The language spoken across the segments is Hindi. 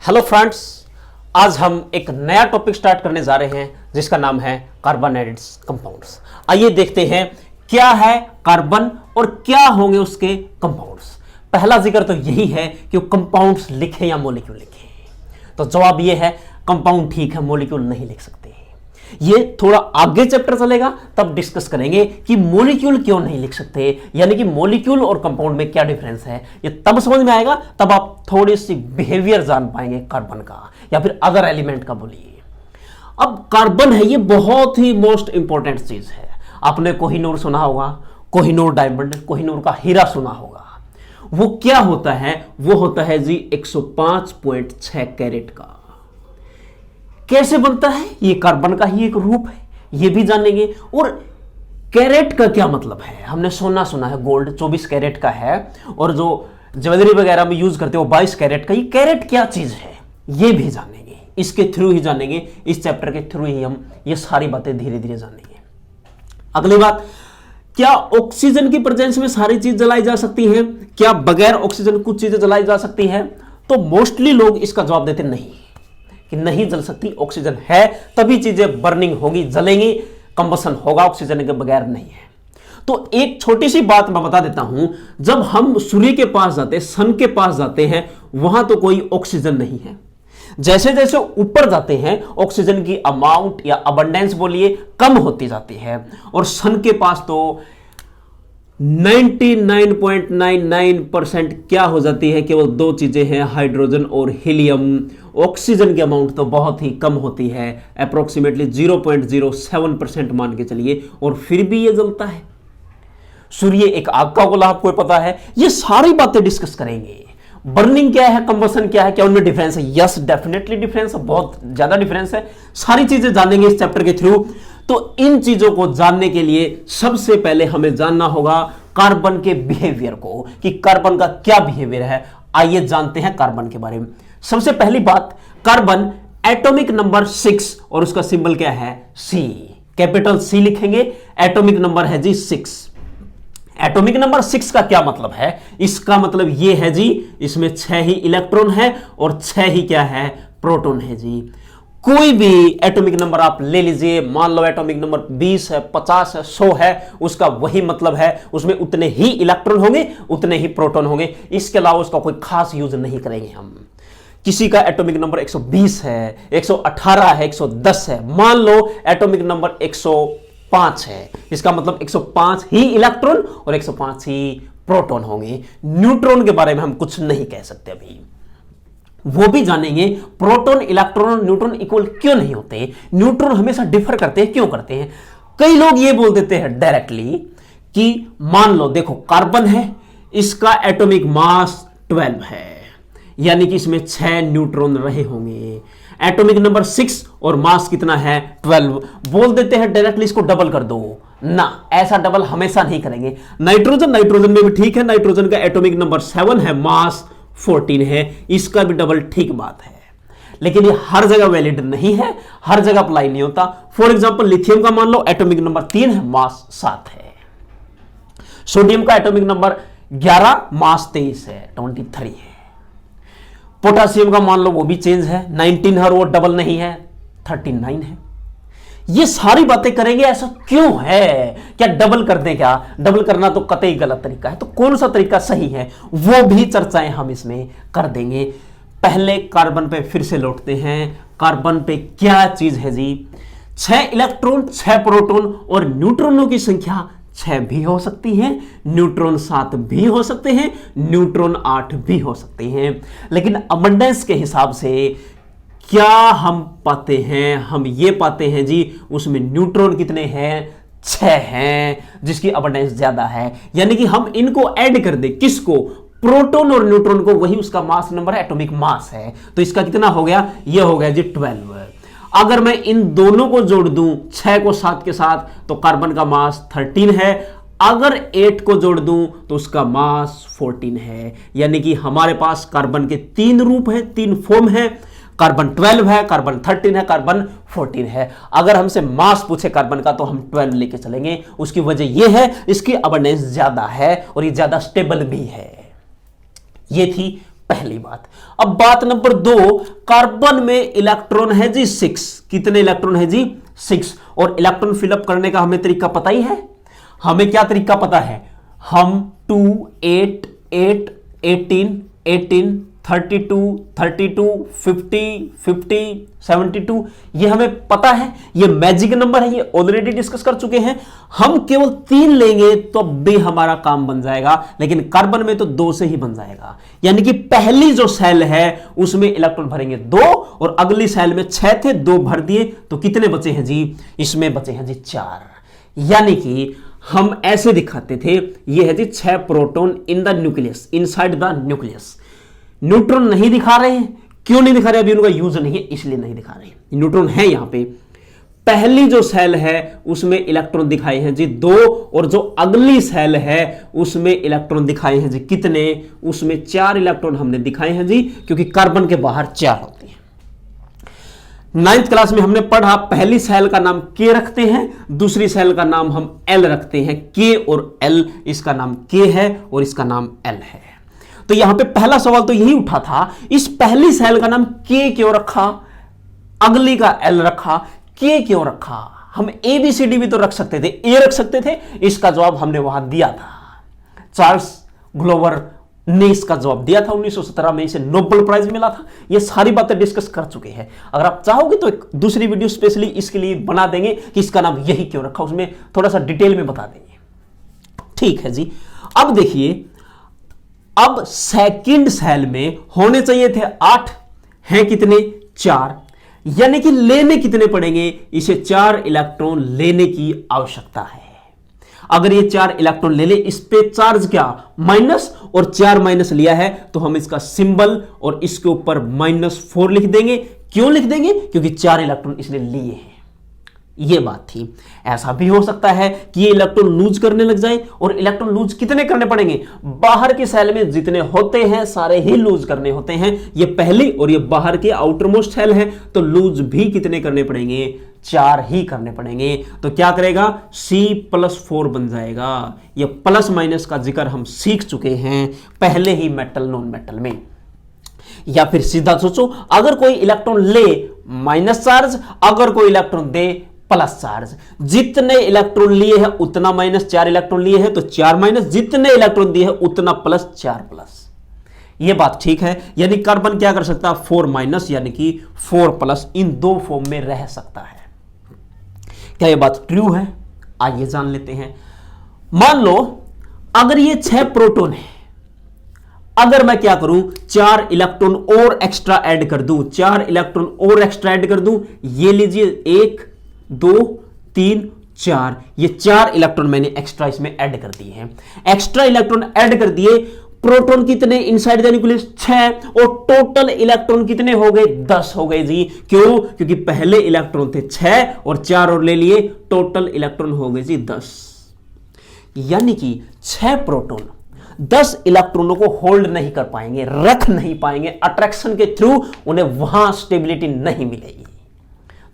हेलो फ्रेंड्स, आज हम एक नया टॉपिक स्टार्ट करने जा रहे हैं जिसका नाम है कार्बोनेटेड कंपाउंड्स। आइए देखते हैं क्या है कार्बन और क्या होंगे उसके कंपाउंड्स। पहला जिक्र तो यही है कि वो कंपाउंड्स लिखे या मॉलिक्यूल लिखे। तो जवाब ये है कंपाउंड ठीक है, मॉलिक्यूल नहीं लिख सकते। ये थोड़ा आगे चैप्टर चलेगा तब डिस्कस करेंगे कि मॉलिक्यूल क्यों नहीं लिख सकते, यानी कि मॉलिक्यूल और कंपाउंड में क्या डिफरेंस है। ये तब समझ में आएगा तब आप थोड़ी सी बिहेवियर जान पाएंगे कार्बन का या फिर अदर एलिमेंट का। बोलिए, अब कार्बन है, ये बहुत ही मोस्ट इंपॉर्टेंट चीज है। आपने कोहिनूर सुना होगा, कोहिनूर डायमंड, कोहिनूर का हीरा सुना होगा। वो क्या होता है? वो होता है जी 105.6 कैरेट का। कैसे बनता है? ये कार्बन का ही एक रूप है, ये भी जानेंगे। और कैरेट का क्या मतलब है? हमने सोना सुना है, गोल्ड 24 कैरेट का है, और जो ज्वेलरी वगैरह में यूज करते हो 22 कैरेट का। ये कैरेट क्या चीज है ये भी जानेंगे, इसके थ्रू ही जानेंगे, इस चैप्टर के थ्रू ही हम ये सारी बातें धीरे धीरे जानेंगे। अगली बात, क्या ऑक्सीजन की प्रेजेंस में सारी चीज जलाई जा सकती है? क्या बगैर ऑक्सीजन कुछ चीजें जलाई जा सकती है? तो मोस्टली लोग इसका जवाब देते नहीं कि नहीं जल सकती, ऑक्सीजन है तभी चीजें बर्निंग होगी, जलेंगी, कंबसन होगा, ऑक्सीजन के बगैर नहीं है। तो एक छोटी सी बात मैं बता देता हूं, जब हम सूर्य के पास जाते हैं, सन के पास जाते हैं, वहां तो कोई ऑक्सीजन नहीं है। जैसे जैसे ऊपर जाते हैं ऑक्सीजन की अमाउंट या अबंडेंस बोलिए कम होती जाती है, और सन के पास तो 99.99% क्या हो जाती है? केवल दो चीजें हैं, हाइड्रोजन और हीलियम। ऑक्सीजन की अमाउंट तो बहुत ही कम होती है, अप्रोक्सीमेटली 0.07% मान के चलिए, और फिर भी ये जलता है। सूर्य एक आग का गोला, आपको पता है। ये सारी बातें डिस्कस करेंगे। बर्निंग क्या है, कंबसन क्या है, क्या उनमें डिफरेंस है? यस, डेफिनेटली डिफरेंस है, बहुत ज्यादा डिफरेंस है। सारी चीजें जानेंगे इस चैप्टर के थ्रू। तो इन चीजों को जानने के लिए सबसे पहले हमें जानना होगा कार्बन के बिहेवियर को, कि कार्बन का क्या बिहेवियर है। आइए जानते हैं कार्बन के बारे में। सबसे पहली बात, कार्बन एटॉमिक नंबर 6 और उसका सिंबल क्या है? सी, कैपिटल सी लिखेंगे। एटॉमिक नंबर है जी 6। एटॉमिक नंबर 6 का क्या मतलब है? इसका मतलब यह है जी, इसमें 6 ही इलेक्ट्रॉन है और 6 ही क्या है? प्रोटॉन है जी। कोई भी एटॉमिक नंबर आप ले लीजिए, मान लो एटॉमिक नंबर 20 है, 50 है, 100 है, उसका वही मतलब है, उसमें उतने ही इलेक्ट्रॉन होंगे, उतने ही प्रोटॉन होंगे। इसके अलावा उसका कोई खास यूज नहीं करेंगे हम। किसी का एटॉमिक नंबर 120 है, 118 है, 110 है, मान लो एटॉमिक नंबर 105 है, इसका मतलब 105 ही इलेक्ट्रॉन और 105 ही प्रोटॉन होंगे। न्यूट्रॉन के बारे में हम कुछ नहीं कह सकते अभी, वो भी जानेंगे। प्रोटॉन, इलेक्ट्रॉन और न्यूट्रॉन इक्वल क्यों नहीं होते? न्यूट्रॉन हमेशा डिफर करते हैं, क्यों करते हैं? कई लोग ये बोल देते हैं डायरेक्टली कि मान लो देखो कार्बन है, इसका एटॉमिक मास 12 है, यानी कि इसमें 6 न्यूट्रॉन रहे होंगे। एटॉमिक नंबर 6 और मास कितना है? 12। बोल देते हैं डायरेक्टली इसको डबल कर दो ना, ऐसा डबल हमेशा नहीं करेंगे। नाइट्रोजन, नाइट्रोजन में भी ठीक है, नाइट्रोजन का एटॉमिक नंबर 7 है, मास 14 है, इसका भी डबल ठीक बात है। लेकिन ये हर जगह वैलिड नहीं है, हर जगह अप्लाई नहीं होता। फॉर एग्जांपल लिथियम का मान लो एटॉमिक नंबर 3 है, मास 7 है। सोडियम का एटॉमिक नंबर 11, मास 23 है, 23 है। पोटासियम का मान लो वो भी चेंज है, 19 है और वो डबल नहीं है, 39 है। ये सारी बातें करेंगे। ऐसा क्यों है? क्या डबल कर दें? क्या डबल करना तो कतई गलत तरीका है। तो कौन सा तरीका सही है वो भी चर्चाएं हम इसमें कर देंगे। पहले कार्बन पे फिर से लौटते हैं। कार्बन पे क्या चीज है जी? 6 इलेक्ट्रॉन, 6 प्रोटॉन, और न्यूट्रॉनों की संख्या 6 भी हो सकती है, न्यूट्रॉन 7 भी हो सकते हैं, न्यूट्रॉन 8 भी हो सकते हैं। लेकिन अबंडेंस के हिसाब से क्या हम पाते हैं? हम ये पाते हैं जी, उसमें न्यूट्रॉन कितने हैं? 6 हैं, जिसकी अबंडेंस ज्यादा है। यानी कि हम इनको ऐड कर दें, किसको? प्रोटॉन और न्यूट्रॉन को, वही उसका मास नंबर है, एटॉमिक मास है। तो इसका कितना हो गया? ये हो गया जी 12। अगर मैं इन दोनों को जोड़ दूं, 6 को 7 के साथ, तो कार्बन का मास 13 है। अगर 8 को जोड़ दूं तो उसका मास 14 है। यानी कि हमारे पास कार्बन के 3 रूप है, 3 फॉर्म है। कार्बन 12 है, कार्बन 13 है, कार्बन 14 है। अगर हमसे मास पूछे कार्बन का तो हम 12 लेके चलेंगे। उसकी वजह यह है, इसकी अबंडेंस ज्यादा है और ये ज्यादा स्टेबल भी है। ये थी पहली बात। अब बात नंबर 2, कार्बन में इलेक्ट्रॉन है जी 6। कितने इलेक्ट्रॉन है जी 6। और इलेक्ट्रॉन फिलअप करने का हमें तरीका पता ही है। हमें क्या तरीका पता है, हम 2 8 8 18 18 32 32 50 50 72 ये हमें पता है, ये मैजिक नंबर है, ये ऑलरेडी डिस्कस कर चुके हैं। हम केवल 3 लेंगे तो भी हमारा काम बन जाएगा, लेकिन कार्बन में तो 2 से ही बन जाएगा। यानी कि पहली जो सेल है उसमें इलेक्ट्रॉन भरेंगे 2 और अगली सेल में 6 थे, 2 भर दिए तो कितने बचे हैं जी, इसमें बचे हैं जी 4। यानी कि हम ऐसे दिखाते थे, ये है जी 6 proton in the nucleus, inside the nucleus. Neutron नहीं दिखा रहे हैं, क्यों नहीं दिखा रहे, अभी उनका यूज नहीं है इसलिए नहीं दिखा रहे हैं। न्यूट्रॉन है यहां पे। पहली जो सेल है उसमें इलेक्ट्रॉन दिखाए हैं जी 2 और जो अगली सेल है उसमें इलेक्ट्रॉन दिखाए हैं जी कितने, उसमें 4 इलेक्ट्रॉन हमने दिखाए हैं जी, क्योंकि कार्बन के बाहर 4 होते हैं। 9th क्लास में हमने पढ़ा, पहली सेल का नाम K रखते हैं, दूसरी सेल का नाम हम L रखते हैं। K और L, इसका नाम K है और इसका नाम L है। तो यहां पे पहला सवाल तो यही उठा था, इस पहली सेल का नाम K क्यों रखा, अगली का L रखा, K क्यों रखा। हम ABCD भी तो रख सकते थे, A रख सकते थे। इसका जवाब हमने वहां दिया था, चार्ल्स ग्लोवर ने इसका जवाब दिया था 1917 में, इसे नोबेल प्राइज मिला था। ये सारी बातें डिस्कस कर चुके हैं। अगर आप चाहोगे तो एक दूसरी वीडियो स्पेशली इसके लिए बना देंगे कि इसका नाम यही क्यों रखा, उसमें थोड़ा सा डिटेल में बता देंगे। ठीक है जी। अब देखिए, अब सेकंड सेल में होने चाहिए थे 8, हैं कितने 4, यानी कि लेने कितने पड़ेंगे, इसे 4 इलेक्ट्रॉन लेने की आवश्यकता है। अगर ये 4 इलेक्ट्रॉन ले ले, इस पे चार्ज क्या माइनस, और 4 माइनस लिया है तो हम इसका सिंबल और इसके ऊपर -4 लिख देंगे। क्यों लिख देंगे, क्योंकि 4 इलेक्ट्रॉन इसने लिए हैं। ये बात थी। ऐसा भी हो सकता है कि ये इलेक्ट्रॉन लूज करने लग जाए, और इलेक्ट्रॉन लूज कितने करने पड़ेंगे, बाहर की सेल में जितने होते हैं सारे ही लूज करने होते हैं। ये पहली और ये बाहर की आउटर मोस्ट सेल है, तो लूज भी कितने करने पड़ेंगे, 4 ही करने पड़ेंगे। तो क्या करेगा, C+4 बन जाएगा। ये प्लस माइनस का जिक्र हम सीख चुके हैं पहले ही मेटल नॉन मेटल में। या फिर सीधा सोचो, अगर कोई इलेक्ट्रॉन ले माइनस चार्ज, अगर कोई इलेक्ट्रॉन दे प्लस चार्ज, जितने इलेक्ट्रॉन लिए हैं उतना माइनस, 4 इलेक्ट्रॉन लिए हैं तो 4 माइनस, जितने इलेक्ट्रॉन दिए हैं उतना प्लस, 4 प्लस। ये बात ठीक है। यानी कार्बन क्या कर सकता है, 4 माइनस यानी कि 4 प्लस, इन 2 फॉर्म में रह सकता है। क्या ये बात ट्रू है, आइए जान लेते हैं। मान लो अगर ये 6 प्रोटॉन है, अगर मैं क्या करूं, 4 इलेक्ट्रॉन और एक्स्ट्रा ऐड कर दूं, 4 इलेक्ट्रॉन और एक्स्ट्रा ऐड कर दूं, ये लीजिए 1 2 3 4, ये 4 इलेक्ट्रॉन मैंने एक्स्ट्रा इसमें ऐड कर दिए हैं। एक्स्ट्रा इलेक्ट्रॉन ऐड कर दिए, प्रोटॉन कितने इनसाइड द न्यूक्लियस 6, और टोटल इलेक्ट्रॉन कितने हो गए, 10 हो गए जी। क्यों, क्योंकि पहले इलेक्ट्रॉन थे 6 और 4 और ले लिए, टोटल इलेक्ट्रॉन हो गए जी 10। यानी कि 6 प्रोटॉन 10 इलेक्ट्रॉनों को होल्ड नहीं कर पाएंगे, रख नहीं पाएंगे, अट्रैक्शन के थ्रू उन्हें वहां स्टेबिलिटी नहीं मिलेगी।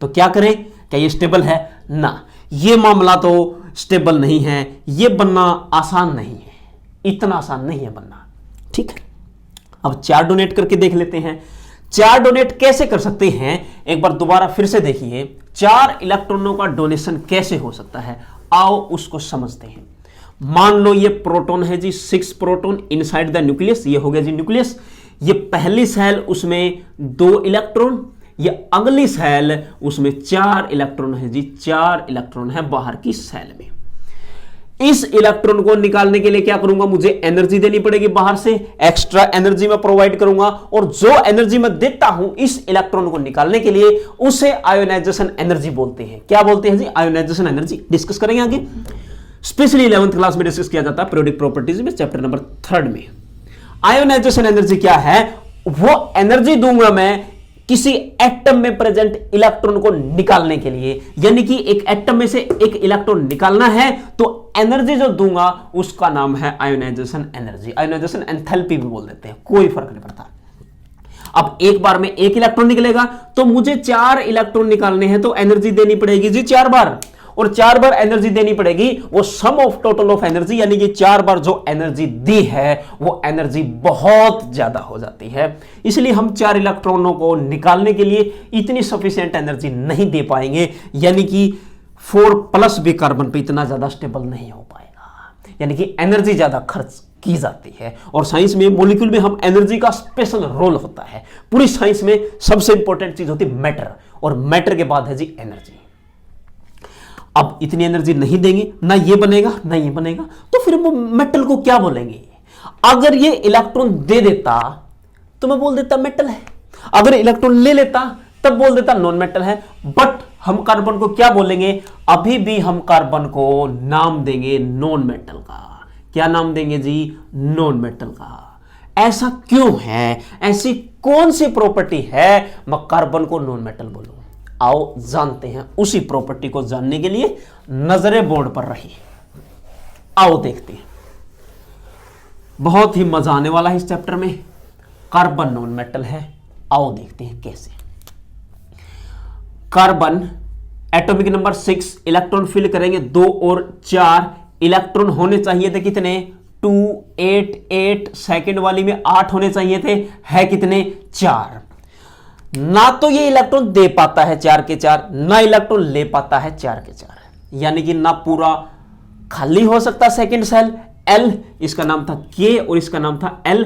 तो क्या करें, क्या ये स्टेबल है ना, ये मामला तो स्टेबल नहीं है, ये बनना आसान नहीं है, इतना आसान नहीं है बनना। ठीक है, अब 4 डोनेट करके देख लेते हैं। 4 डोनेट कैसे कर सकते हैं, एक बार दोबारा फिर से देखिए, 4 इलेक्ट्रॉनों का डोनेशन कैसे हो सकता है, आओ उसको समझते हैं। मान लो ये प्रोटॉन है जी, 6 प्रोटॉन इनसाइड द न्यूक्लियस, ये हो गया जी न्यूक्लियस। ये पहली सेल, उसमें 2 इलेक्ट्रॉन, ये अगली सेल, उसमें 4 इलेक्ट्रॉन है जी, 4 इलेक्ट्रॉन है बाहर की सेल में। इस इलेक्ट्रॉन को निकालने के लिए क्या करूंगा, मुझे एनर्जी देनी पड़ेगी बाहर से, एक्स्ट्रा एनर्जी मैं प्रोवाइड करूंगा, और जो एनर्जी मैं देता हूं इस इलेक्ट्रॉन को निकालने के लिए, उसे आयोनाइजेशन एनर्जी बोलते हैं। क्या बोलते हैं जी, आयोनाइजेशन एनर्जी। डिस्कस करेंगे आगे, स्पेशली 11th क्लास में डिस्कस किया जाता है पीरियोडिक प्रॉपर्टीज में, चैप्टर नंबर 3 में। आयोनाइजेशन एनर्जी क्या है, वो एनर्जी दूंगा मैं किसी एटम में प्रेजेंट इलेक्ट्रॉन को निकालने के लिए। यानी कि एक एटम में से एक इलेक्ट्रॉन निकालना है तो एनर्जी जो दूंगा उसका नाम है आयोनाइजेशन एनर्जी। आयोनाइजेशन एंथैल्पी भी बोल देते हैं, कोई फर्क नहीं पड़ता। अब एक बार में 1 इलेक्ट्रॉन निकलेगा तो मुझे 4 इलेक्ट्रॉन निकालने हैं, तो एनर्जी देनी पड़ेगी जी 4 बार, और 4 बार एनर्जी देनी पड़ेगी, वो सम ऑफ टोटल ऑफ एनर्जी यानी कि 4 बार जो एनर्जी दी है वो एनर्जी बहुत ज्यादा हो जाती है। इसलिए हम 4 इलेक्ट्रॉनों को निकालने के लिए इतनी सफिशिएंट एनर्जी नहीं दे पाएंगे, यानी कि 4+ भी कार्बन पे इतना ज्यादा स्टेबल नहीं हो पाएगा, यानी कि एनर्जी ज्यादा खर्च की जाती है। और साइंस में मॉलिक्यूल में हम एनर्जी का स्पेशल रोल होता है। पूरी साइंस में सबसे इंपॉर्टेंट चीज होती है मैटर, और मैटर के बाद है जी एनर्जी। अब इतनी एनर्जी नहीं देंगे, ना ये बनेगा ना ये बनेगा, तो फिर वो मेटल को क्या बोलेंगे? अगर ये इलेक्ट्रॉन दे देता तो मैं बोल देता मेटल है, अगर इलेक्ट्रॉन ले लेता तब बोल देता नॉन मेटल है। बट हम कार्बन को क्या बोलेंगे? अभी भी हम कार्बन को नाम देंगे नॉन मेटल का। क्या नाम देंगे जी? नॉन मेटल का। ऐसा क्यों है? ऐसी कौन सी प्रॉपर्टी है मैं कार्बन को नॉन मेटल बोलूं? आओ जानते हैं। उसी प्रॉपर्टी को जानने के लिए नजरें बोर्ड पर रही, आओ देखते हैं। बहुत ही मजा आने वाला है इस चैप्टर में। कार्बन नॉन मेटल है, आओ देखते हैं कैसे। Carbon atomic number 6, electron fill करेंगे 2 और 4 इलेक्ट्रॉन होने चाहिए थे कितने? 2 8 8, सेकंड वाली में 8 होने चाहिए थे, है कितने? 4। ना तो ये इलेक्ट्रॉन दे पाता है 4 के 4, ना इलेक्ट्रॉन ले पाता है 4 के 4, यानी कि ना पूरा खाली हो सकता सेकंड सेल L, इसका नाम था K और इसका नाम था L,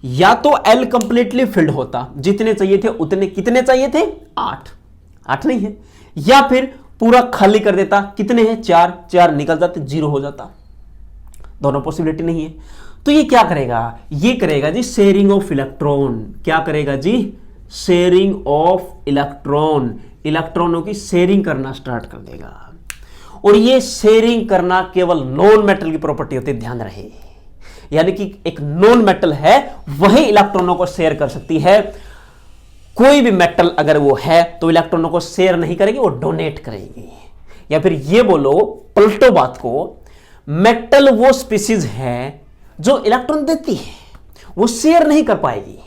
या तो L कंप्लीटली फिल्ड होता, जितने चाहिए थे उतने, कितने चाहिए थे? 8 नहीं है, या फिर पूरा खाली कर देता, कितने हैं? 4 निकल जाते, 0 हो जाता। दोनों पॉसिबिलिटी नहीं है। तो ये क्या करेगा? ये करेगा जी शेयरिंग ऑफ इलेक्ट्रॉन। क्या करेगा जी? शेयरिंग ऑफ इलेक्ट्रॉन, इलेक्ट्रॉनों की शेयरिंग करना स्टार्ट कर देगा। और ये शेयरिंग करना केवल नॉन मेटल की प्रॉपर्टी होती है, ध्यान रहे। यानी कि एक नॉन मेटल है वही इलेक्ट्रॉनों को शेयर कर सकती है। कोई भी मेटल अगर वो है तो इलेक्ट्रॉनों को शेयर नहीं करेगी, वो डोनेट करेगी। या फिर ये बोलो, पलटो बात को, मेटल वो स्पीसीज है जो इलेक्ट्रॉन देती है, वो शेयर नहीं कर पाएगी।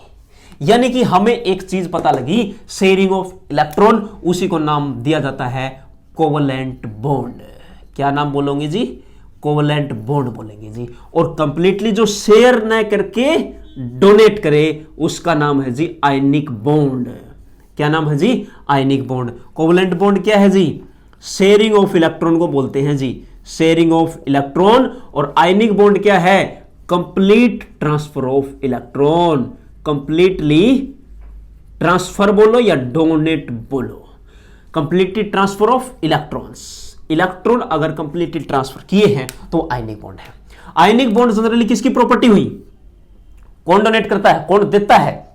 यानी कि हमें एक चीज पता लगी, शेयरिंग ऑफ इलेक्ट्रॉन, उसी को नाम दिया जाता है कोवलेंट बॉन्ड। क्या नाम बोलोगे जी? कोवलेंट बॉन्ड बोलेंगे जी। और कंप्लीटली जो शेयर न करके डोनेट करे उसका नाम है जी आयनिक बॉन्ड। क्या नाम है जी? Ionic bond. कोवलेंट बॉन्ड क्या है जी? शेयरिंग ऑफ इलेक्ट्रॉन को बोलते हैं जी, शेयरिंग ऑफ इलेक्ट्रॉन। और आयनिक बॉन्ड क्या है? Complete transfer of electron. Completely transfer बोलो या डोनेट बोलो, completely transfer of electrons. Electron अगर कंप्लीटली ट्रांसफर किए हैं तो आयनिक बॉन्ड है। आयनिक बॉन्ड जनरली किसकी प्रॉपर्टी हुई? कौन डोनेट करता है, कौन देता है?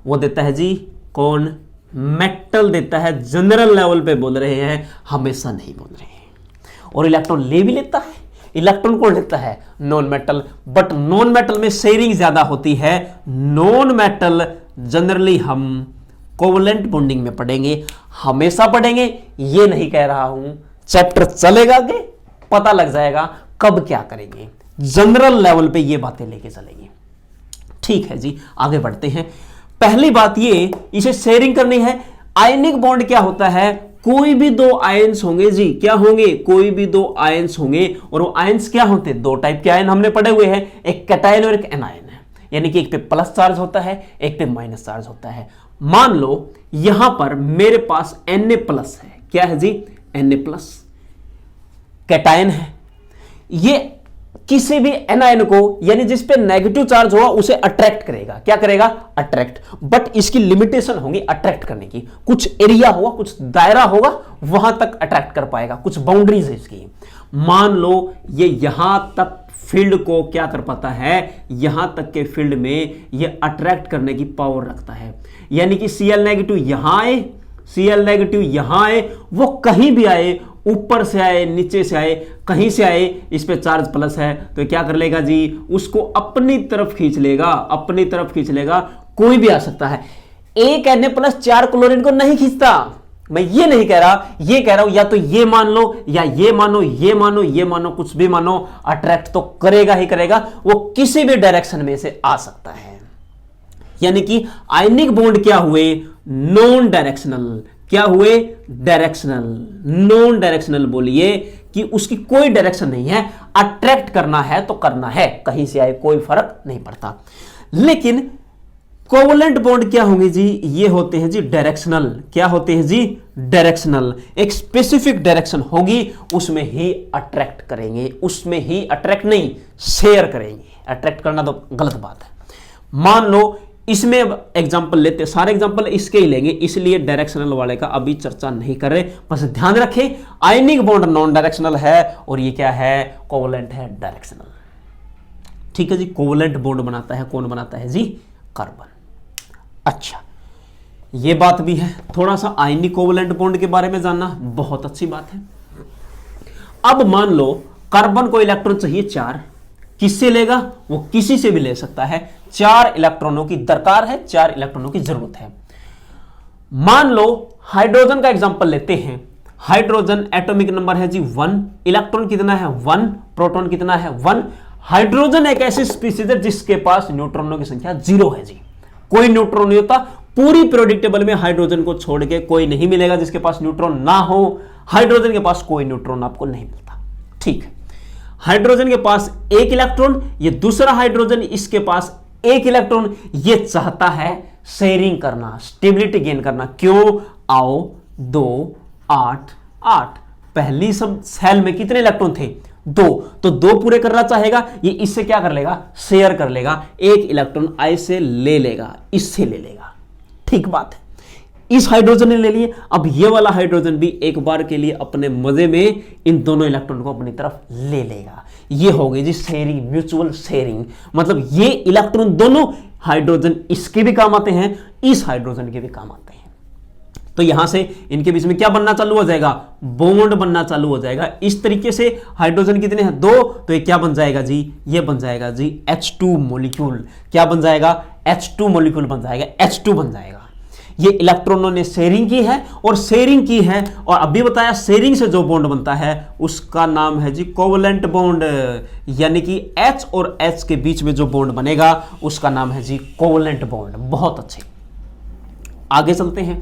वो देता है जी कौन? मेटल देता है। जनरल लेवल पे बोल रहे हैं, हमेशा नहीं बोल रहे हैं। और इलेक्ट्रॉन ले भी लेता है। इलेक्ट्रॉन कौन लेता है? Non metal. But non metal में शेयरिंग ज्यादा होती है। नॉन मेटल जनरली हम कोवलेंट बॉन्डिंग में पढ़ेंगे, हमेशा पढ़ेंगे ये नहीं कह रहा हूं। चैप्टर चलेगा कि पता लग जाएगा कब क्या करेंगे। जनरल लेवल पे ये बातें लेके चलेंगे। ठीक है जी, आगे बढ़ते हैं। पहली बात ये, इसे शेयरिंग करनी है। आयनिक बॉन्ड क्या होता है? कोई भी 2 आयंस होंगे जी। क्या होंगे? कोई भी 2 आयंस होंगे। और वो आयंस क्या होते हैं? 2 टाइप के आयन हमने पढ़े हुए हैं, एक कैटायन और एक एनायन है। यानी कि एक पे प्लस चार्ज होता है, एक पे माइनस चार्ज होता है। मान लो यहां पर मेरे पास Na+ है। क्या है जी? Na+, कैटायन है। ये किसी भी एनायन को, यानी जिस पे नेगेटिव चार्ज होगा उसे अट्रैक्ट करेगा। क्या करेगा? अट्रैक्ट। बट इसकी लिमिटेशन होगी अट्रैक्ट करने की। कुछ एरिया होगा, कुछ दायरा होगा, वहां तक अट्रैक्ट कर पाएगा, कुछ बाउंड्रीज है इसकी। मान लो ये यहां तक फील्ड को क्या कर पाता है? यहां तक के फील्ड में ये अट्रैक्ट करने की पावर रखता है। यानी कि Cl- यहां आए, Cl- यहां आए, वो कहीं भी आए, ऊपर से आए, नीचे से आए, कहीं से आए, इस पे चार्ज प्लस है तो क्या कर लेगा जी? उसको अपनी तरफ खींच लेगा, अपनी तरफ खींच लेगा। कोई भी आ सकता है। एक Na+ 4 क्लोरीन को नहीं खींचता। मैं ये नहीं कह रहा, ये कह रहा हूं या तो ये मान लो या ये मानो, ये मानो, ये मानो, कुछ भी मानो, अट्रैक्ट तो करेगा ही करेगा। वो किसी भी डायरेक्शन में से आ सकता है। यानी कि आयनिक बॉन्ड क्या हुए? Non directional. क्या हुए, डायरेक्शनल। नॉन डायरेक्शनल बोलिए कि उसकी कोई डायरेक्शन नहीं है, अट्रैक्ट करना है तो करना है, कहीं से आए कोई फर्क नहीं पड़ता। लेकिन कोवलेंट बॉन्ड क्या होंगे जी, ये होते हैं जी डायरेक्शनल। क्या होते हैं जी, डायरेक्शनल। एक स्पेसिफिक डायरेक्शन होगी, उसमें ही अट्रैक्ट करेंगे, उसमें ही अट्रैक्ट नहीं शेयर करेंगे। अट्रैक्ट करना तो गलत बात है। मान लो इसमें एग्जांपल लेते, सारे एग्जांपल इसके ही लेंगे, इसलिए डायरेक्शनल वाले का अभी चर्चा नहीं कर रहे। बस ध्यान रखें आयनिक बॉन्ड नॉन डायरेक्शनल है और ये क्या है, कोवलेंट है, डायरेक्शनल। ठीक है जी, कोवलेंट बॉन्ड बनाता है, कौन बनाता है जी, कार्बन। अच्छा, ये बात भी है। थोड़ा सा आयनिक कोवलेंट बॉन्ड के बारे में जानना बहुत अच्छी बात है। अब मान लो कार्बन को इलेक्ट्रॉन चाहिए 4, किससे लेगा, वो किसी से भी ले सकता है। 4 इलेक्ट्रॉनों की दरकार है, 4 इलेक्ट्रॉनों की जरूरत है। मान लो हाइड्रोजन का एग्जांपल लेते हैं। हाइड्रोजन एटॉमिक नंबर है जी 1, इलेक्ट्रॉन कितना है 1, प्रोटॉन कितना है 1। हाइड्रोजन एक ऐसी स्पीसीज है जिसके पास न्यूट्रॉनों की संख्या 0 है जी, कोई न्यूट्रॉन नहीं होता। पूरी पीरियोडिक टेबल में हाइड्रोजन को छोड़ के कोई नहीं मिलेगा जिसके पास न्यूट्रॉन ना हो। हाइड्रोजन के पास कोई न्यूट्रॉन आपको नहीं मिलता। ठीक है, हाइड्रोजन के पास 1 इलेक्ट्रॉन, ये दूसरा हाइड्रोजन, इसके पास 1 इलेक्ट्रॉन। ये चाहता है शेयरिंग करना, स्टेबिलिटी गेन करना। क्यों, आओ 2 8 8, पहली सब सेल में कितने इलेक्ट्रॉन थे, 2, तो 2 पूरे करना चाहेगा, ये इससे क्या कर लेगा, शेयर कर लेगा। 1 इलेक्ट्रॉन आई से ले लेगा, इससे ले लेगा। ठीक बात है, इस हाइड्रोजन ने ले लिए। अब ये वाला हाइड्रोजन भी एक बार के लिए अपने मजे में इन दोनों इलेक्ट्रॉन को अपनी तरफ ले लेगा। ये हो गई जी शेयरिंग, म्यूचुअल शेयरिंग। मतलब ये इलेक्ट्रॉन दोनों हाइड्रोजन इसके भी काम आते हैं, इस हाइड्रोजन के भी काम आते हैं। तो यहां से इनके बीच में क्या बनना चालू हो जाएगा, बॉन्ड बनना चालू हो जाएगा। इस तरीके से हाइड्रोजन कितने हैं 2, तो ये क्या बन जाएगा जी, ये बन जाएगा जी H2 मॉलिक्यूल। क्या बन जाएगा, H2 मॉलिक्यूल बन जाएगा, H2 बन जाएगा। ये इलेक्ट्रॉनों ने शेयरिंग की है और शेयरिंग की है, और अभी बताया शेयरिंग से जो बॉन्ड बनता है उसका नाम है जी कोवलेंट बॉन्ड। यानी कि H और H के बीच में जो बॉन्ड बनेगा उसका नाम है जी कोवलेंट बॉन्ड। बहुत अच्छे, आगे चलते हैं।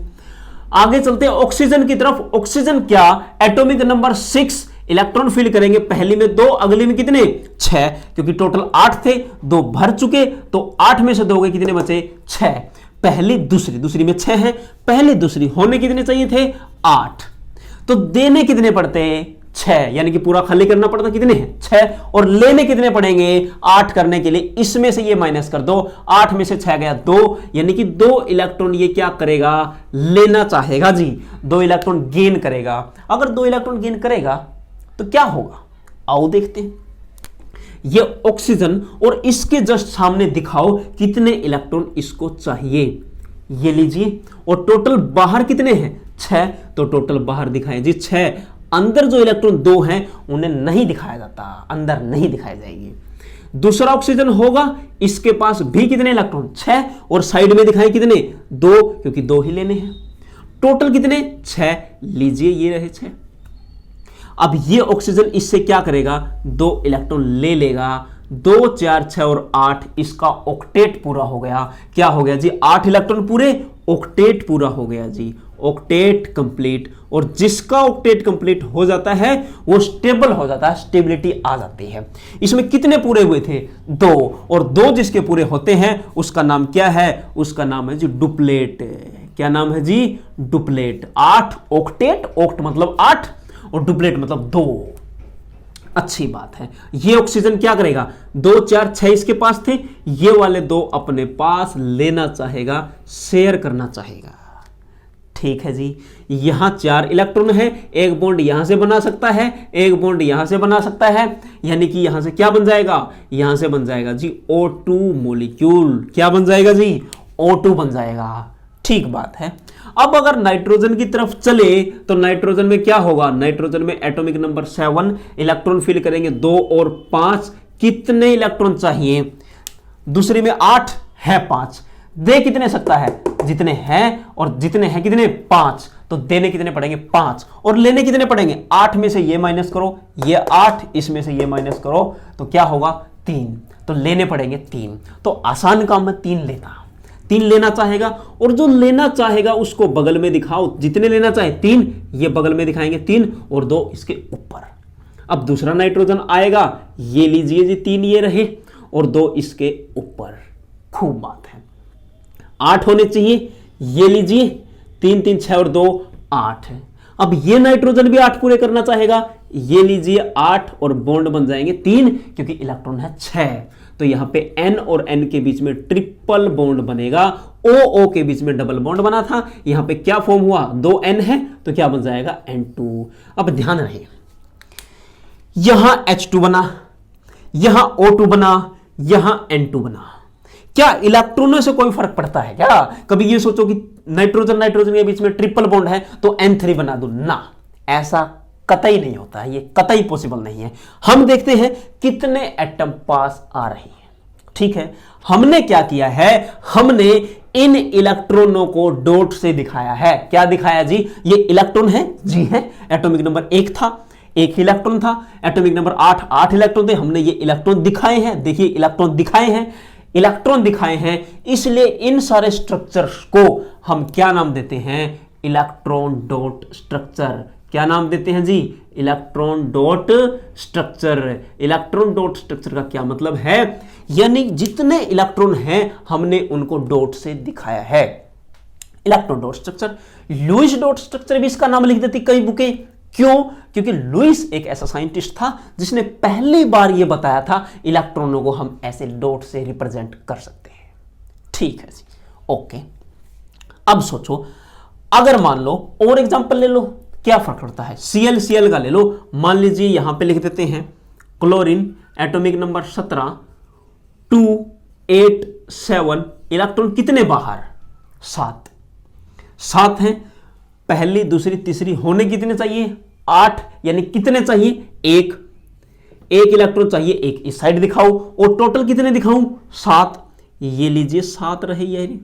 आगे चलते हैं ऑक्सीजन की तरफ। ऑक्सीजन क्या, एटॉमिक नंबर 6, इलेक्ट्रॉन फिल करेंगे, पहली में 2, अगली में कितने 6, क्योंकि टोटल 8 थे, 2 भर चुके, तो 8 में से 2 गए, कितने बचे 6। पहली दूसरी में 6 है, पहली दूसरी होने कितने चाहिए थे 8, तो देने कितने पड़ते 6, यानी कि पूरा खाली करना पड़ता कितने हैं 6, और लेने कितने पड़ेंगे 8 करने के लिए। इसमें से ये माइनस कर दो, 8 में से 6 गया 2, यानी कि 2 इलेक्ट्रॉन ये क्या करेगा, लेना चाहेगा जी, 2 इलेक्ट्रॉन गेन करेगा। अगर 2 इलेक्ट्रॉन गेन करेगा तो क्या होगा, आओ देखते हैं। ये ऑक्सीजन, और इसके जस्ट सामने दिखाओ कितने इलेक्ट्रॉन इसको चाहिए, ये लीजिए। और टोटल बाहर कितने हैं 6, तो टोटल बाहर दिखाए जी 6। अंदर जो इलेक्ट्रॉन 2 हैं उन्हें नहीं दिखाया जाता, अंदर नहीं दिखाए जाएंगे। दूसरा ऑक्सीजन होगा, इसके पास भी कितने इलेक्ट्रॉन 6, और साइड में दिखाए कितने 2, क्योंकि 2 ही लेने हैं। टोटल कितने 6, लीजिए ये रहे 6। अब ये ऑक्सीजन इससे क्या करेगा, 2 इलेक्ट्रॉन ले लेगा, 2 4 6 और 8, इसका ऑक्टेट पूरा हो गया। क्या हो गया जी, 8 इलेक्ट्रॉन पूरे, ऑक्टेट पूरा हो गया जी, ऑक्टेट कंप्लीट। और जिसका ऑक्टेट कंप्लीट हो जाता है वो स्टेबल हो जाता है, स्टेबिलिटी आ जाती है। इसमें कितने पूरे हुए थे 2, और 2 जिसके पूरे होते हैं उसका नाम क्या है, उसका नाम है जी डुप्लेट। क्या नाम है जी, डुप्लेट। 8 ऑक्टेट, ऑक्ट मतलब 8 और डुप्लेट मतलब 2। अच्छी बात है। ये ऑक्सीजन क्या करेगा, 2 4 6 इसके पास थे, ये वाले 2 अपने पास लेना चाहेगा, शेयर करना चाहेगा। ठीक है जी, यहां 4 इलेक्ट्रॉन है, एक बॉन्ड यहां से बना सकता है, एक बॉन्ड यहां से बना सकता है, यानी कि यहां से क्या बन जाएगा, यहां से बन जाएगा जी O2 मॉलिक्यूल। क्या बन जाएगा जी, O2 बन जाएगा। ठीक बात है। अब अगर नाइट्रोजन की तरफ चले तो नाइट्रोजन में क्या होगा, नाइट्रोजन में एटॉमिक नंबर 7, इलेक्ट्रॉन फिल करेंगे 2 और 5, कितने इलेक्ट्रॉन चाहिए, दूसरी में 8 है 5, दे कितने सकता है, जितने हैं, और जितने हैं कितने 5, तो देने कितने पड़ेंगे 5, और लेने कितने पड़ेंगे 8 में से ये माइनस करो, ये 8 इसमें से ये माइनस करो, तो क्या होगा 3, तो लेने पड़ेंगे 3। तो आसान काम है 3 लेना, 3 लेना चाहेगा, और जो लेना चाहेगा उसको बगल में दिखाओ, जितने लेना चाहे 3, ये बगल में दिखाएंगे 3 और 2 इसके ऊपर। अब दूसरा नाइट्रोजन आएगा, ये लीजिए जी 3 ये रहे और 2 इसके ऊपर। खूब बात है, 8 होने चाहिए, ये लीजिए 3 3 6 और 2 8 है। अब ये नाइट्रोजन भी 8 पूरे करना चाहेगा, ये लीजिए 8 और बॉन्ड बन जाएंगे 3, क्योंकि इलेक्ट्रॉन है 6, तो यहां पे N और N के बीच में ट्रिपल बॉन्ड बनेगा। O के बीच में डबल बॉन्ड बना था, यहां पे क्या फॉर्म हुआ, 2N है तो क्या बन जाएगा N2। अब ध्यान रहे, यहां H2 बना, यहां O2 बना, यहां N2 बना। क्या इलेक्ट्रॉनों से कोई फर्क पड़ता है क्या? कभी ये सोचो कि नाइट्रोजन नाइट्रोजन के बीच में ट्रिपल बॉन्ड है तो N3 बना दो ना, ऐसा कतई नहीं होता है, ये कतई पॉसिबल नहीं है। हम देखते हैं कितने एटम पास आ रही हैं। ठीक है, हमने क्या किया है, हमने इन इलेक्ट्रॉनों को डॉट से दिखाया है। क्या दिखाया जी, ये इलेक्ट्रॉन है जी, है एटॉमिक नंबर 1 था, 1 इलेक्ट्रॉन था, एटॉमिक नंबर 8 8 इलेक्ट्रॉन थे, हमने ये इलेक्ट्रॉन दिखाए हैं। देखिए इलेक्ट्रॉन दिखाए हैं, इलेक्ट्रॉन दिखाए हैं, इसलिए इन सारे स्ट्रक्चर्स को हम क्या नाम देते हैं, इलेक्ट्रॉन डॉट स्ट्रक्चर। क्या नाम देते हैं जी, electron dot structure. Electron dot structure का क्या मतलब है, यानी जितने इलेक्ट्रॉन हैं हमने उनको डॉट से दिखाया है, electron dot structure. Lewis dot structure भी इसका नाम लिख देती कई बुकें, क्यों, क्योंकि लुईस एक ऐसा साइंटिस्ट था जिसने पहली बार यह बताया था इलेक्ट्रॉनों को हम ऐसे डॉट से रिप्रेजेंट कर सकते हैं। ठीक है जी, ओके। अब सोचो, अगर मान लो और एग्जांपल ले लो, क्या फर्क पड़ता है, Cl का ले लो। मान लीजिए यहां पे लिख देते हैं क्लोरीन, एटॉमिक नंबर 17 2 8 7, इलेक्ट्रॉन कितने बाहर, 7 हैं, पहली दूसरी तीसरी होने कितने चाहिए, 8, यानी कितने चाहिए, 1 इलेक्ट्रॉन चाहिए, 1 इस साइड दिखाओ, और टोटल कितने दिखाऊं, 7, ये लीजिए 7 रहे, यानी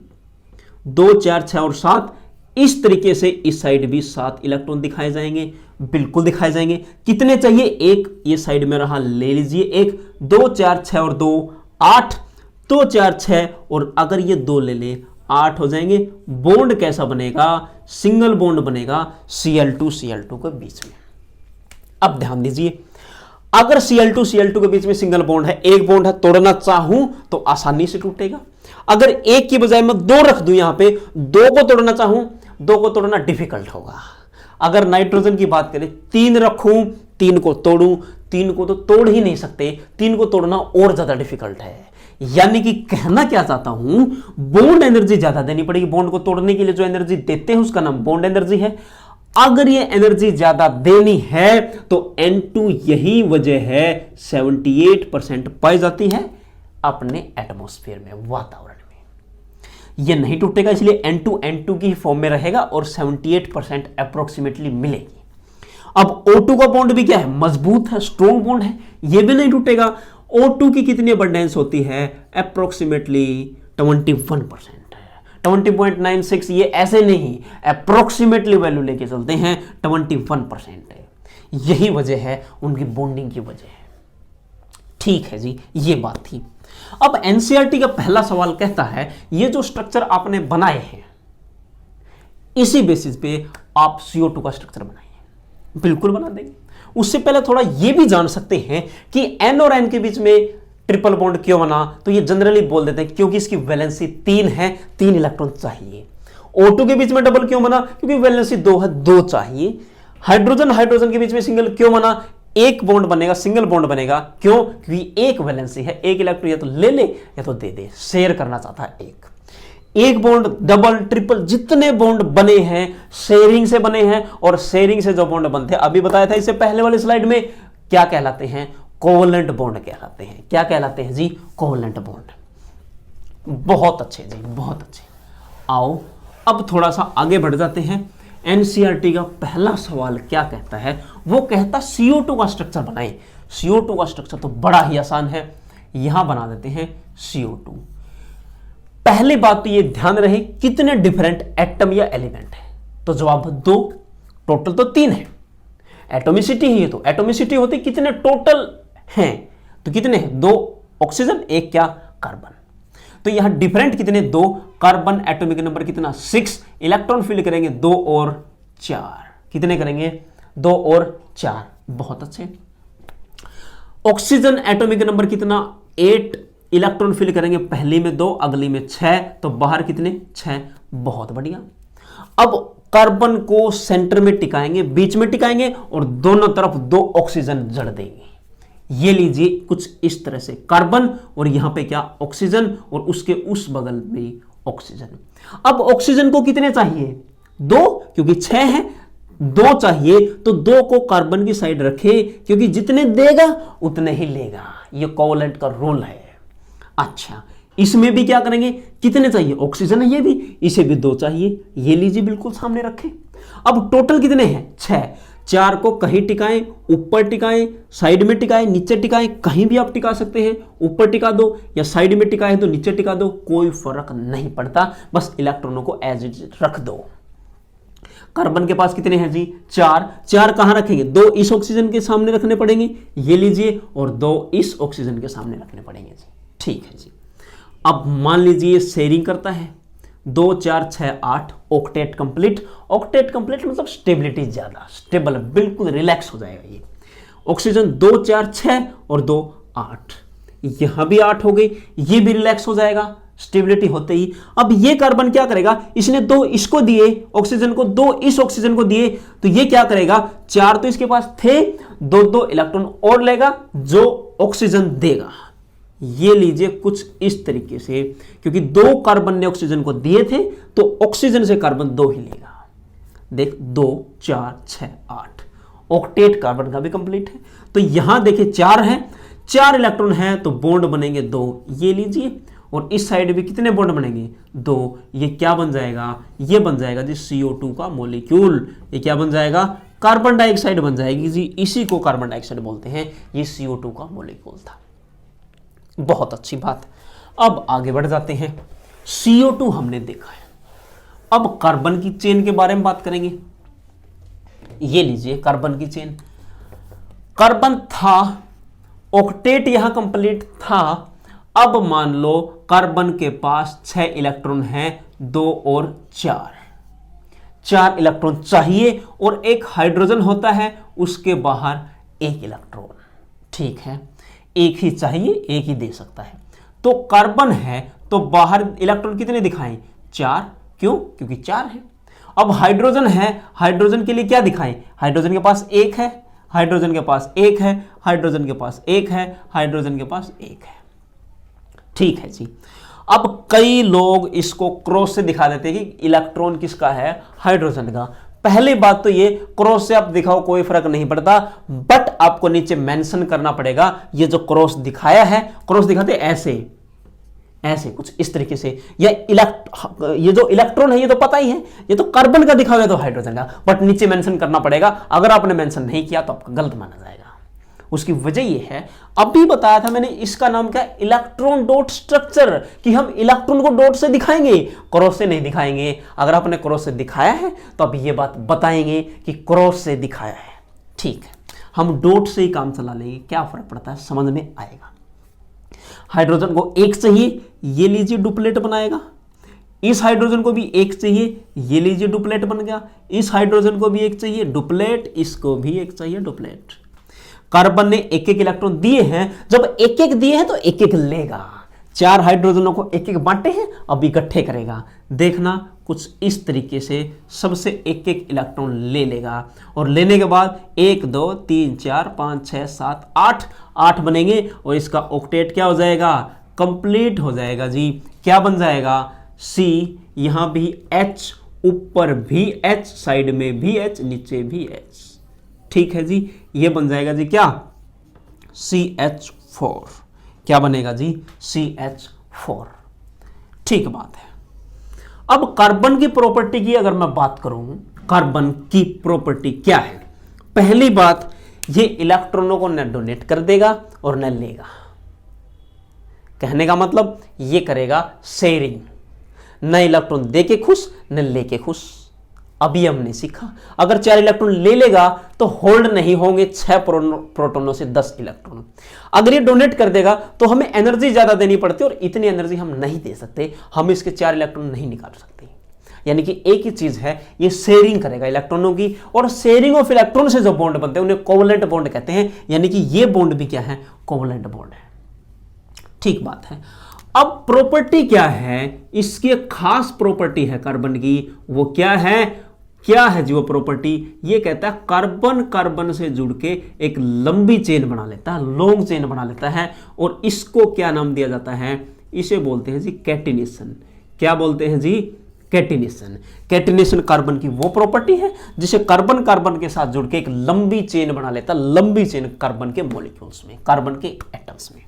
2 4 6 और 7। इस तरीके से इस साइड भी 7 इलेक्ट्रॉन दिखाए जाएंगे, बिल्कुल दिखाए जाएंगे। कितने चाहिए, 1 ये साइड में रहा, ले लीजिए 1, 2 4 6 और 2 8, 2 4 6 और अगर ये 2 ले ले 8 हो जाएंगे। बॉन्ड कैसा बनेगा, सिंगल बॉन्ड बनेगा Cl2 के बीच में। अब ध्यान दीजिए, अगर Cl2 के बीच में सिंगल बॉन्ड है, एक बॉन्ड है, तोड़ना चाहूं तो आसानी से टूटेगा। अगर एक की बजाय मैं 2 रख दूं, यहां पे 2 को तोड़ना चाहूं, 2 को तोड़ना डिफिकल्ट होगा। अगर नाइट्रोजन की बात करें, 3 रखूं, 3 को तोड़ूं, 3 को तो तोड़ ही नहीं सकते, 3 को तोड़ना और ज्यादा डिफिकल्ट है। यानी कि कहना क्या चाहता हूं, बॉन्ड एनर्जी ज्यादा देनी पड़ेगी। बॉन्ड को तोड़ने के लिए जो एनर्जी देते हैं उसका नाम बॉन्ड एनर्जी है। अगर ये एनर्जी ज्यादा देनी है तो N2, यही वजह है 78% पाई जाती है अपने एटमॉस्फेयर में, वातावरण में। ये नहीं टूटेगा, इसलिए N2 की फॉर्म में रहेगा और 78% अप्रोक्सीमेटली मिलेगी। अब O2 का बॉन्ड भी क्या है, मजबूत है, स्ट्रॉन्ग बॉन्ड है, ये भी नहीं टूटेगा। O2 की कितनी अबंडेंस होती है, अप्रोक्सीमेटली 21%। 20.96, ये ऐसे नहीं, अप्रोक्सीमेटली वैल्यू लेके चलते हैं, 21% है। यही वजह है उनकी बॉन्डिंग की वजह है। ठीक है जी, ये बात थी। अब एनसीईआरटी का पहला सवाल कहता है, ये जो स्ट्रक्चर आपने बनाए हैं इसी बेसिस पे आप CO2 का स्ट्रक्चर बनाइए। बिल्कुल बना देंगे। उससे पहले थोड़ा ये भी जान सकते हैं कि N और N के बीच में ट्रिपल बॉन्ड क्यों बना, तो ये जनरली बोल देते हैं क्योंकि इसकी वैलेंसी 3 है, 3 इलेक्ट्रॉन चाहिए। O2 के बीच में डबल क्यों बना, क्योंकि वैलेंसी 2 है, 2 चाहिए। हाइड्रोजन के बीच में सिंगल क्यों बना, एक बॉन्ड बनेगा, सिंगल बॉन्ड बनेगा, क्यों, क्योंकि एक वैलेंसी है, एक इलेक्ट्रॉन या तो ले ले या तो दे दे, शेयर करना चाहता है एक बॉन्ड, डबल ट्रिपल जितने बॉन्ड बने हैं शेयरिंग से बने हैं, और शेयरिंग से जो बॉन्ड बनते हैं अभी बताया था इससे पहले वाली स्लाइड में, क्या कहलाते हैं, कोवलेंट बॉन्ड कहलाते हैं। क्या कहलाते हैं जी, कोवलेंट बॉन्ड। बहुत अच्छे जी, बहुत अच्छे। आओ अब थोड़ा सा आगे बढ़ जाते हैं। एनसीईआरटी का पहला सवाल क्या कहता है, वो कहता CO2 का स्ट्रक्चर बनाएं। CO2 का स्ट्रक्चर तो बड़ा ही आसान है, यहां बना देते हैं CO2। पहली बात तो ये ध्यान रहे कितने डिफरेंट एटम या एलिमेंट है, तो जवाब 2, टोटल तो 3 है। एटोमिसिटी ही है, तो एटोमिसिटी होती कितने टोटल हैं, तो कितने हैं, 2 ऑक्सीजन, 1 क्या, कार्बन। तो यहां डिफरेंट कितने, 2, कार्बन एटॉमिक नंबर कितना 6, इलेक्ट्रॉन फिल करेंगे 2 और 4, कितने करेंगे 2 और 4, बहुत अच्छे। ऑक्सीजन एटॉमिक नंबर कितना 8, इलेक्ट्रॉन फिल करेंगे पहली में 2, अगली में 6, तो बाहर कितने 6, बहुत बढ़िया। अब कार्बन को सेंटर में टिकाएंगे, बीच में टिकाएंगे और दोनों तरफ 2 ऑक्सीजन जड़ देंगे। ये लीजिए कुछ इस तरह से कार्बन और यहां पे क्या ऑक्सीजन और उसके उस बगल में ऑक्सीजन। अब ऑक्सीजन को कितने चाहिए 2, क्योंकि 6 है, 2 चाहिए, तो 2 को कार्बन की साइड रखे, क्योंकि जितने देगा उतने ही लेगा, ये कोवलेंट का रूल है। अच्छा, इसमें भी क्या करेंगे, कितने चाहिए ऑक्सीजन है, ये भी, इसे भी 2 चाहिए, ये लीजिए बिल्कुल सामने रखें। अब टोटल कितने हैं 6, 4 को कहीं टिकाएं, ऊपर टिकाएं, साइड में टिकाएं, नीचे टिकाएं, कहीं भी आप टिका सकते हैं, ऊपर टिका दो या साइड में टिकाएं तो नीचे टिका दो, कोई फर्क नहीं पड़ता, बस इलेक्ट्रॉनों को एज इट इज रख दो। कार्बन के पास कितने हैं जी 4 कहां रखेंगे, 2 इस ऑक्सीजन के सामने रखने पड़ेंगे, ये लीजिए, और 2 इस ऑक्सीजन के सामने रखने पड़ेंगे जी, ठीक है जी। अब मान लीजिए शेयरिंग करता है, 2 4 6 8, ऑक्टेट कंप्लीट। ऑक्टेट कंप्लीट मतलब स्टेबिलिटी ज्यादा, स्टेबल, बिल्कुल रिलैक्स हो जाएगा ये। ऑक्सीजन 2 4 6 और 2 8, यहां भी 8 हो गई, ये भी रिलैक्स हो जाएगा स्टेबिलिटी होते ही। अब ये कार्बन क्या करेगा, इसने 2 इसको दिए ऑक्सीजन को, 2 इस ऑक्सीजन को दिए, तो ये क्या करेगा, 4 तो इसके पास थे, 2 इलेक्ट्रॉन और लेगा जो ऑक्सीजन देगा। ये लीजिए कुछ इस तरीके से, क्योंकि 2 कार्बन ने ऑक्सीजन को दिए थे, तो ऑक्सीजन से कार्बन 2 ही लेगा। देख 2 4 6 8, ऑक्टेट कार्बन का भी कंप्लीट है। तो यहां देखिए 4 है, 4 इलेक्ट्रॉन है, तो बॉन्ड बनेंगे 2, ये लीजिए, और इस साइड भी कितने बॉन्ड बनेंगे 2, ये क्या बन जाएगा, ये बन जाएगा जी CO2 का मॉलिक्यूल। ये क्या बन जाएगा, कार्बन डाइऑक्साइड बन जाएगी जी, इसी को कार्बन डाइऑक्साइड बोलते हैं, ये CO2 का मॉलिक्यूल था। बहुत अच्छी बात। अब आगे बढ़ जाते हैं, CO2 हमने देखा है, अब कार्बन की चेन के बारे में बात करेंगे। ये लीजिए कार्बन की चेन, कार्बन था, ऑक्टेट यहां कंप्लीट था। अब मान लो कार्बन के पास 6 इलेक्ट्रॉन हैं, 2 और 4 इलेक्ट्रॉन चाहिए, और एक हाइड्रोजन होता है, उसके बाहर 1 इलेक्ट्रॉन, ठीक है, एक ही चाहिए, एक ही दे सकता है। तो कार्बन है तो बाहर इलेक्ट्रॉन कितने दिखाएं 4, क्यों, क्योंकि 4 है। अब हाइड्रोजन है, हाइड्रोजन के लिए क्या दिखाएं, हाइड्रोजन के पास 1 है, हाइड्रोजन के पास 1 है, हाइड्रोजन के पास 1 है, हाइड्रोजन के पास 1 है, ठीक है जी। अब कई लोग इसको क्रॉस से दिखा देते हैं कि इलेक्ट्रॉन किसका है, हाइड्रोजन का। पहली बात तो ये, क्रॉस से आप दिखाओ कोई फर्क नहीं पड़ता, बट आपको नीचे मेंशन करना पड़ेगा, ये जो क्रॉस दिखाया है, क्रॉस दिखाते ऐसे ऐसे कुछ इस तरीके से, या ये जो इलेक्ट्रॉन है ये तो पता ही है, ये तो कार्बन का दिखा हुआ है तो हाइड्रोजन का, बट नीचे मेंशन करना पड़ेगा। अगर आपने मेंशन नहीं किया तो आपका गलत माना जाएगा। उसकी वजह ये है, अभी बताया था मैंने, इसका नाम क्या, इलेक्ट्रॉन डॉट स्ट्रक्चर, कि हम इलेक्ट्रॉन को डॉट से दिखाएंगे, क्रॉस से नहीं दिखाएंगे। अगर आपने क्रॉस से दिखाया है तो अब ये बात बताएंगे कि क्रॉस से दिखाया है, ठीक है, हम डॉट से ही काम चला लेंगे, क्या फर्क पड़ता है, समझ में आएगा। हाइड्रोजन को 1 चाहिए, ये लीजिए डुप्लेट बनाएगा, इस हाइड्रोजन को भी 1 चाहिए, ये लीजिए डुप्लेट बन गया, इस हाइड्रोजन को भी 1 चाहिए डुप्लेट, इसको भी 1 चाहिए डुप्लेट। कार्बन ने 1-1 इलेक्ट्रॉन दिए हैं, जब 1-1 दिए हैं तो 1-1 लेगा। 4 हाइड्रोजनों को 1-1 बांटे हैं, अब इकट्ठे करेगा, देखना कुछ इस तरीके से सबसे 1-1 इलेक्ट्रॉन ले लेगा, और लेने के बाद 1 2 3 4 5 6 7 8 बनेंगे, और इसका ऑक्टेट क्या हो जाएगा, कंप्लीट हो जाएगा जी। क्या बन जाएगा, C, यहां भी H, ऊपर भी H, साइड में भी H, नीचे भी H, ठीक है जी। ये बन जाएगा जी क्या, CH4, क्या बनेगा जी, CH4, ठीक बात है। अब कार्बन की प्रॉपर्टी की अगर मैं बात करूं, कार्बन की प्रॉपर्टी क्या है, पहली बात, ये इलेक्ट्रॉनों को न डोनेट कर देगा और न लेगा। कहने का मतलब ये करेगा शेयरिंग, न इलेक्ट्रॉन दे के खुश न लेके खुश, अभी हमने सीखा, अगर 4 इलेक्ट्रॉन ले लेगा तो होल्ड नहीं होंगे 6 प्रोटॉनों से 10 इलेक्ट्रॉन। अगर ये डोनेट कर देगा तो हमें एनर्जी ज्यादा देनी पड़ती है और इतनी एनर्जी हम नहीं दे सकते, हम इसके 4 इलेक्ट्रॉन नहीं निकाल सकते। यानी कि एक ही चीज है, ये शेयरिंग करेगा इलेक्ट्रॉनों की, और शेयरिंग ऑफ इलेक्ट्रॉन से जो बॉन्ड बनते हैं उन्हें कोवलेंट बॉन्ड कहते हैं। यानी कि ये बॉन्ड भी क्या है, कोवलेंट बॉन्ड है। ठीक बात है। अब प्रॉपर्टी क्या है, इसकी एक खास प्रॉपर्टी है कार्बन की, वो क्या है जी वो प्रॉपर्टी, ये कहता है कार्बन कार्बन से जुड़ के एक लंबी चेन बना लेता है, लॉन्ग चेन बना लेता है, और इसको क्या नाम दिया जाता है, इसे बोलते हैं जी कैटिनेशन। क्या बोलते हैं जी, कैटिनेशन। कैटिनेशन कार्बन की वो प्रॉपर्टी है जिसे कार्बन कार्बन के साथ जुड़ के एक लंबी चेन बना लेता है, लंबी चेन कार्बन के मॉलिक्यूल्स में, कार्बन के एटम्स में।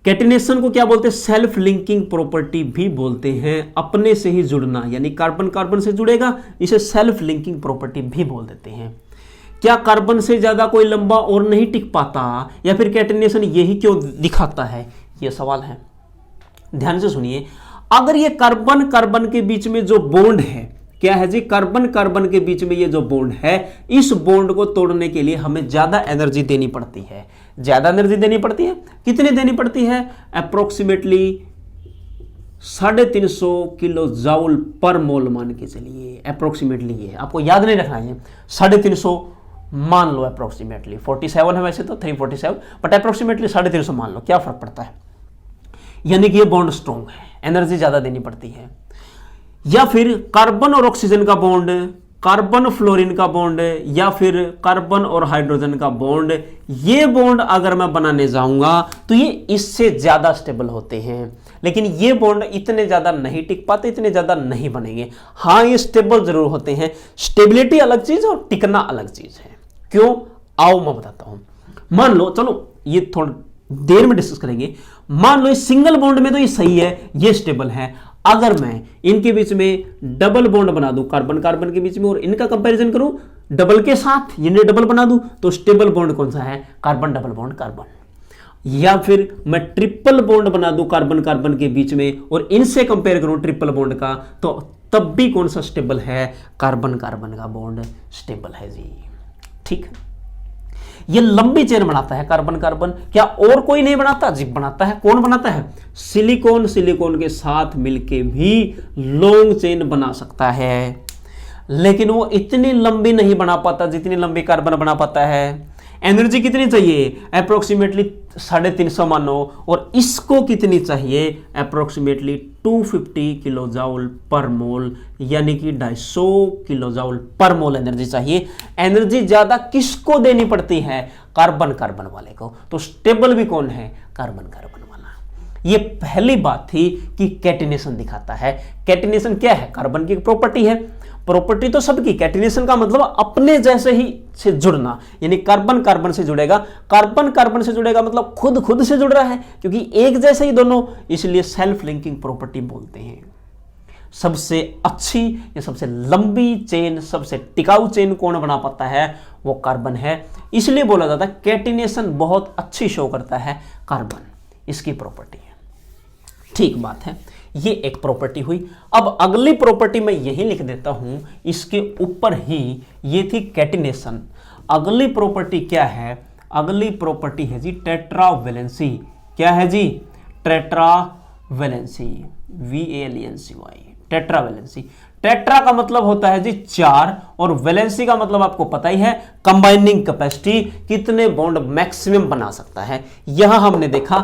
कैटिनेशन को क्या बोलते हैं, सेल्फ लिंकिंग प्रॉपर्टी भी बोलते हैं, अपने से ही जुड़ना, यानी कार्बन कार्बन से जुड़ेगा, इसे सेल्फ लिंकिंग प्रॉपर्टी भी बोल देते हैं। क्या कार्बन से ज्यादा कोई लंबा और नहीं टिक पाता, या फिर कैटिनेशन यही क्यों दिखाता है, यह सवाल है। ध्यान से सुनिए, अगर ये कार्बन कार्बन के बीच में जो बॉन्ड है, क्या है जी, कार्बन कार्बन के बीच में ये जो बॉन्ड है, इस बॉन्ड को तोड़ने के लिए हमें ज्यादा एनर्जी देनी पड़ती है। ज्यादा एनर्जी देनी पड़ती है, कितनी देनी पड़ती है, अप्रोक्सीमेटली 350 किलो जाउल पर मोल मान के चलिए। अप्रोक्सीमेटली ये आपको याद नहीं रखना है, 350 मान लो, अप्रोक्सीमेटली 47 है वैसे तो 347, बट अप्रोक्सीमेटली 350 मान लो, क्या फर्क पड़ता है। यानी कि ये बॉन्ड स्ट्रॉन्ग है, एनर्जी ज्यादा देनी पड़ती है। या फिर कार्बन और ऑक्सीजन का बॉन्ड, कार्बन फ्लोरीन का बॉन्ड, या फिर कार्बन और हाइड्रोजन का बॉन्ड, ये बॉन्ड अगर मैं बनाने जाऊंगा तो ये इससे ज्यादा स्टेबल होते हैं, लेकिन ये बॉन्ड इतने ज्यादा नहीं टिक पाते, इतने ज्यादा नहीं बनेंगे। हाँ, ये स्टेबल जरूर होते हैं, स्टेबिलिटी अलग चीज और टिकना अलग चीज है। क्यों, आओ मैं बताता हूं। मान लो, चलो ये थोड़ा देर में डिस्कस करेंगे। मान लो इस सिंगल बॉन्ड में तो ये सही है, ये स्टेबल है। अगर मैं इनके बीच में डबल बॉन्ड बना दूं, कार्बन कार्बन के बीच में, और इनका कंपैरिजन करूं डबल के साथ, इन्हें डबल बना दूं, तो स्टेबल बॉन्ड कौन सा है, कार्बन डबल बॉन्ड कार्बन। या फिर मैं ट्रिपल बॉन्ड बना दूं कार्बन कार्बन के बीच में और इनसे कंपेयर करूं ट्रिपल बॉन्ड का, तो तब भी कौन सा स्टेबल है, कार्बन कार्बन का बॉन्ड स्टेबल है जी। ठीक है, ये लंबी चेन बनाता है कार्बन कार्बन, क्या और कोई नहीं बनाता जी, बनाता है। कौन बनाता है, सिलिकॉन, सिलिकॉन के साथ मिलके भी लॉन्ग चेन बना सकता है, लेकिन वो इतनी लंबी नहीं बना पाता जितनी लंबी कार्बन बना पाता है। एनर्जी कितनी चाहिए, अप्रोक्सीमेटली 350 मानो, और इसको कितनी चाहिए, अप्रोक्सीमेटली 250 किलो जाउल पर मोल, यानी कि 250 किलो जाउल पर मोल एनर्जी चाहिए। एनर्जी ज्यादा किसको देनी पड़ती है, कार्बन कार्बन वाले को। तो स्टेबल भी कौन है, कार्बन कार्बन वाला। ये पहली बात थी कि कैटिनेशन दिखाता है। कैटिनेशन क्या है, कार्बन की प्रॉपर्टी है, प्रॉपर्टी तो सबकी। कैटिनेशन का मतलब अपने जैसे ही से जुड़ना, यानी कार्बन कार्बन से जुड़ेगा, कार्बन कार्बन से जुड़ेगा मतलब खुद खुद से जुड़ रहा है, क्योंकि एक जैसे ही दोनों, इसलिए सेल्फ लिंकिंग प्रॉपर्टी बोलते हैं। सबसे अच्छी या सबसे लंबी चेन, सबसे टिकाऊ चेन कौन बना पाता है, वो कार्बन है। इसलिए बोला जाता है कैटिनेशन बहुत अच्छी शो करता है कार्बन, इसकी प्रॉपर्टी है। ठीक बात है, ये एक प्रॉपर्टी हुई। अब अगली प्रॉपर्टी मैं यही लिख देता हूं, इसके ऊपर ही, ये थी कैटिनेशन। अगली प्रॉपर्टी क्या है, अगली प्रॉपर्टी है जी टेट्रावैलेंसी। क्या है जी, टेट्रावैलेंसी, VALENCY, टेट्रावैलेंसी। टेट्रा का मतलब होता है जी 4, और वैलेंसी का मतलब आपको पता ही है, कंबाइनिंग कैपेसिटी, कितने बॉन्ड मैक्सिमम बना सकता है। यहां हमने देखा